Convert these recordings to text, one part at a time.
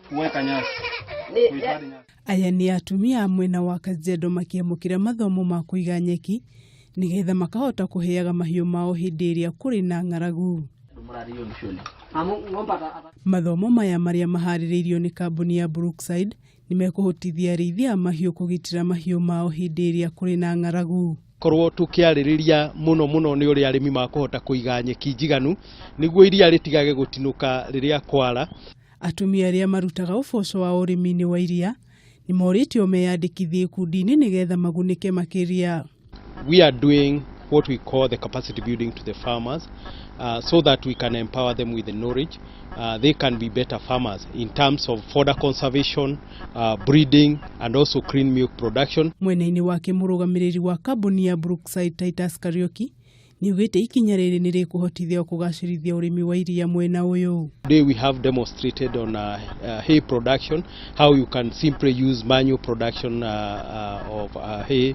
kuweka nyasi. Aya ni atumia amwe na Kajiado makiamukira mathomo ma kuiga nyeki nigetha makahota kuheaga mahiũ mao hindi ĩrĩa kũrĩ na ng'aragu. Mathomo maya maria maharĩrĩirio ni kambuni ya Brookside ni mekuhotithia arĩithia a mahiũ kũgitĩra mahiũ mao hindi ĩrĩa kũrĩ na ng'aragu. Korwo tukiarĩrĩria muno ni ũrĩa arĩmi makũhota kũiga nyeki njiganu niguo iria rĩtigage gũtinũka rĩrĩa kwara. Atumia arĩa marutaga ũboco wa ũrĩmi-inĩ wa iria ni moritio meyandĩkithie ikundi-inĩ nigetha magunĩke makĩria. We are doing what we call the capacity building to the farmers so that we can empower them with the knowledge. They can be better farmers in terms of fodder conservation, breeding and also clean milk production. Mwena-inĩ wake mũrũgamĩrĩri wa kambuni ya Brookside Titus Kariuki ni ugĩte ikinya rĩrĩ nĩ rĩkũhotithia kũgacĩrithia ũrĩmi wa iria mwena ũyũ. Today we have demonstrated on hay production how you can simply use manual production of hay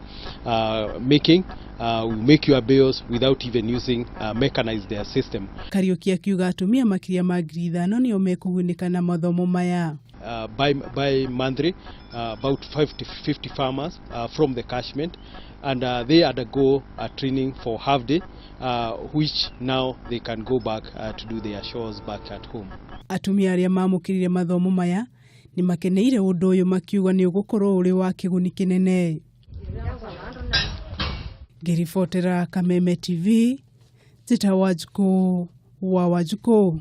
making. We make your bales without even using mechanized their system. Kariuki akiuga atumia makiria ma 5,000 nĩo mekũgunĩka na mathomo maya. By monthly, about 50 farmers from the catchment, and they undergo a training for half day, which now they can go back to do their chores back at home. Atumia arĩa mamũkĩrire mathomo maya ni makeneire ũndũ ũyũ makiuga nĩ ũgũkorwo ũrĩ wa kĩguni kĩnene. Ngĩribotera Kameme TV, Zita Wanjikũ wa Wanjikũ.